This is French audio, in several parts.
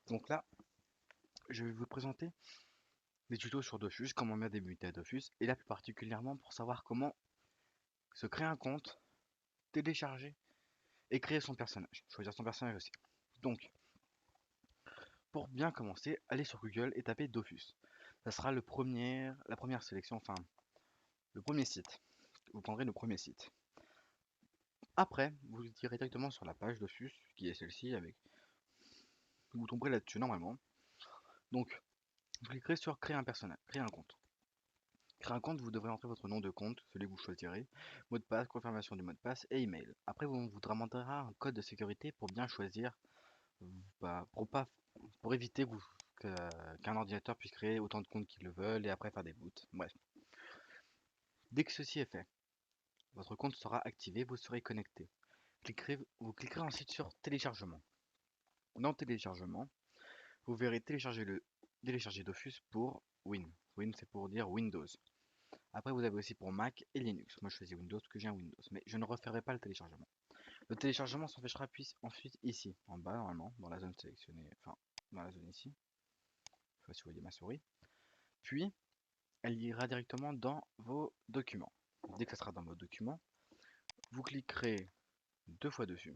Donc là, je vais vous présenter des tutos sur Dofus, comment bien débuter à Dofus, et là plus particulièrement pour savoir comment se créer un compte, télécharger et créer son personnage. Choisir son personnage aussi. Donc, pour bien commencer, allez sur Google et tapez Dofus. Ça sera la première sélection, enfin, le premier site. Vous prendrez le premier site. Après, vous irez directement sur la page Dofus, qui est celle-ci, avec. Vous tomberez là-dessus normalement. Donc, vous cliquerez sur créer un personnage, créer un compte. Créer un compte, vous devrez entrer votre nom de compte, celui que vous choisirez, mot de passe, confirmation du mot de passe et email. Après, on vous demandera un code de sécurité pour bien choisir, pour pas, pour éviter qu'un ordinateur puisse créer autant de comptes qu'il le veut et après faire des boots. Bref. Dès que ceci est fait, votre compte sera activé, vous serez connecté. Vous cliquerez ensuite sur téléchargement. Dans téléchargement, vous verrez télécharger Dofus pour Win. Win, c'est pour dire Windows. Après, vous avez aussi pour Mac et Linux. Moi, je choisis Windows parce que j'ai un Windows, mais je ne referai pas le téléchargement. Le téléchargement s'affichera puis ensuite ici, en bas, normalement, dans la zone sélectionnée, enfin, dans la zone ici. Je sais pas si vous voyez ma souris. Puis, elle ira directement dans vos documents. Dès que ça sera dans vos documents, vous cliquerez deux fois dessus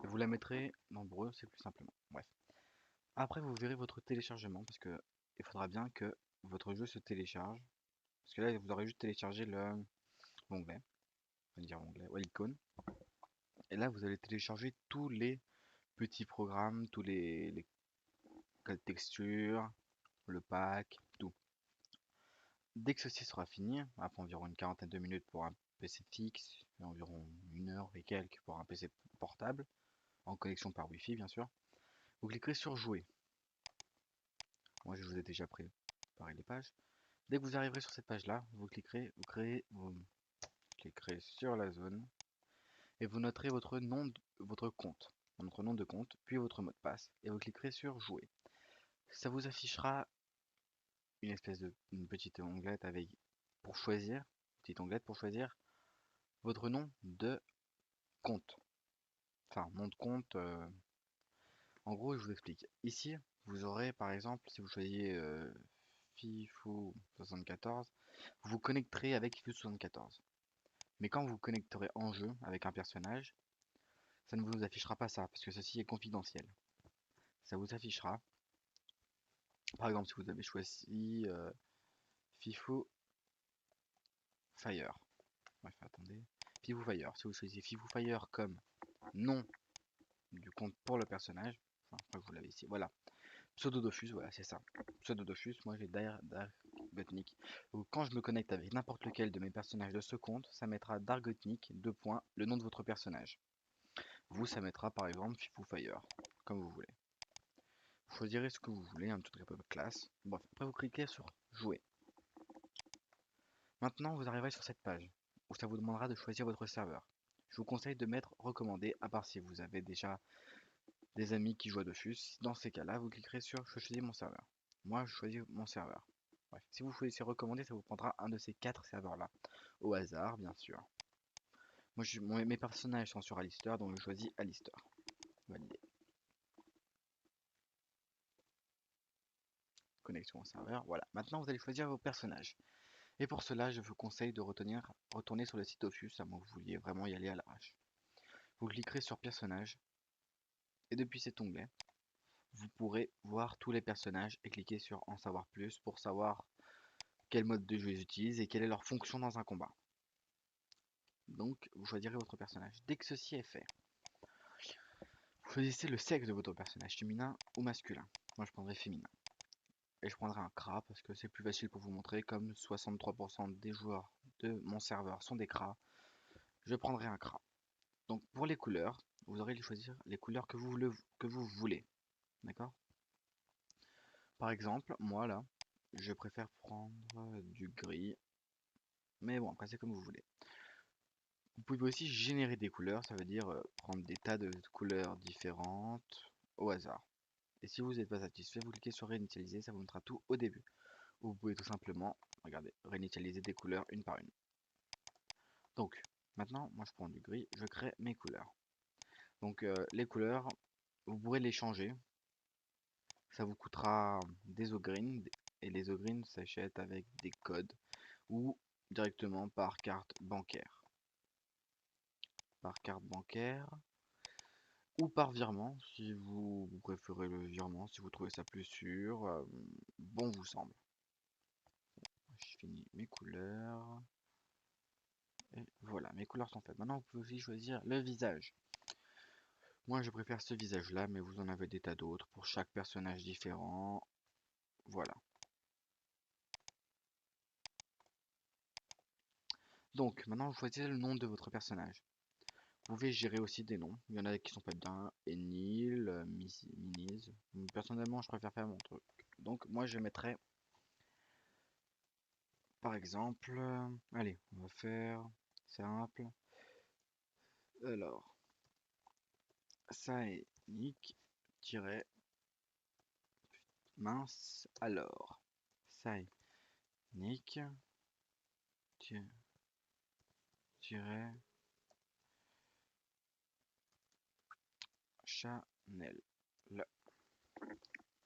et vous la mettrez dans Breu, c'est plus simplement. Bref. Après, vous verrez votre téléchargement parce que il faudra bien que votre jeu se télécharge. Parce que là, vous aurez juste téléchargé l'onglet, on va dire onglet, ouais, l'icône. Et là, vous allez télécharger tous les petits programmes, les codes textures, le pack, tout. Dès que ceci sera fini, après environ une quarantaine de minutes pour un PC fixe, et environ une heure et quelques pour un PC portable, en connexion par Wi-Fi bien sûr, vous cliquerez sur jouer. Moi je vous ai déjà préparé les pages. Dès que vous arriverez sur cette page là, vous cliquerez sur la zone et vous noterez votre compte, votre nom de compte, puis votre mot de passe, et vous cliquerez sur jouer. Ça vous affichera une petite onglette avec pour choisir, petite onglette pour choisir votre nom de compte. Enfin, nom de compte. En gros, je vous explique. Ici, vous aurez par exemple, si vous choisissez Fifou74, vous vous connecterez avec Fifou74. Mais quand vous vous connecterez en jeu avec un personnage, ça ne vous affichera pas ça, parce que ceci est confidentiel. Ça vous affichera, par exemple, si vous avez choisi Fifou Fire. Bref, attendez. Fifou Fire. Si vous choisissez Fifou Fire comme nom du compte pour le personnage, enfin, après vous l'avez ici, voilà. Pseudo Dofus, voilà, c'est ça. Pseudo Dofus, moi j'ai Dark Gothic. Quand je me connecte avec n'importe lequel de mes personnages de ce compte, ça mettra Dark Gothic, deux points, le nom de votre personnage. Vous, ça mettra par exemple Fifou Fire, comme vous voulez. Vous choisirez ce que vous voulez, un petit peu de classe. Bref, après vous cliquez sur jouer. Maintenant, vous arriverez sur cette page, où ça vous demandera de choisir votre serveur. Je vous conseille de mettre recommandé, à part si vous avez déjà des amis qui jouent à Dofus. Dans ces cas-là, vous cliquerez sur je choisis mon serveur. Moi, je choisis mon serveur. Bref, si vous choisissez recommander, ça vous prendra un de ces quatre serveurs-là. Au hasard, bien sûr. Mes personnages sont sur Alistair, donc je choisis Alistair. Valider. Connexion au serveur. Voilà. Maintenant, vous allez choisir vos personnages. Et pour cela, je vous conseille de retourner sur le site Dofus, à moins que vous vouliez vraiment y aller à l'arrache. Vous cliquerez sur personnage. Et depuis cet onglet, vous pourrez voir tous les personnages et cliquer sur en savoir plus pour savoir quel mode de jeu ils utilisent et quelle est leur fonction dans un combat. Donc, vous choisirez votre personnage. Dès que ceci est fait, vous choisissez le sexe de votre personnage, féminin ou masculin. Moi, je prendrai féminin. Et je prendrai un Kra parce que c'est plus facile pour vous montrer. Comme 63% des joueurs de mon serveur sont des Kra, je prendrai un Kra. Donc, pour les couleurs, vous aurez à choisir les couleurs que vous voulez. D'accord? Par exemple, moi là, je préfère prendre du gris. Mais bon, après, c'est comme vous voulez. Vous pouvez aussi générer des couleurs, ça veut dire prendre des tas de couleurs différentes au hasard. Et si vous n'êtes pas satisfait, vous cliquez sur réinitialiser, ça vous montrera tout au début. Ou vous pouvez tout simplement, regardez, réinitialiser des couleurs une par une. Donc, maintenant, moi je prends du gris, je crée mes couleurs. Donc les couleurs, Vous pourrez les changer. Ça vous coûtera des ogreen et les ogreen s'achètent avec des codes ou directement par carte bancaire. Par carte bancaire ou par virement si vous préférez le virement, si vous trouvez ça plus sûr, bon vous semble. Je finis mes couleurs. Et voilà, mes couleurs sont faites. Maintenant, vous pouvez aussi choisir le visage. Moi, je préfère ce visage-là, mais vous en avez des tas d'autres pour chaque personnage différent. Voilà. Donc, maintenant, vous choisissez le nom de votre personnage. Vous pouvez gérer aussi des noms. Il y en a qui sont pas bien. Enil, Minis. Personnellement, je préfère faire mon truc. Donc, moi, je mettrais, par exemple, allez, on va faire simple. Alors, ça est Nick, mince, alors. Ça est Nick, tiret, Chanel. Là.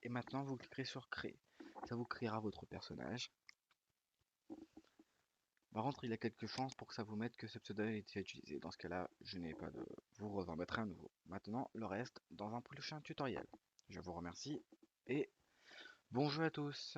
Et maintenant, vous cliquerez sur créer. Ça vous créera votre personnage. Par contre, il y a quelques chances pour que ça vous mette que ce pseudo est déjà utilisé. Dans ce cas-là, je n'ai pas de... vous en mettrez un nouveau. Maintenant, le reste dans un prochain tutoriel. Je vous remercie et bon jeu à tous.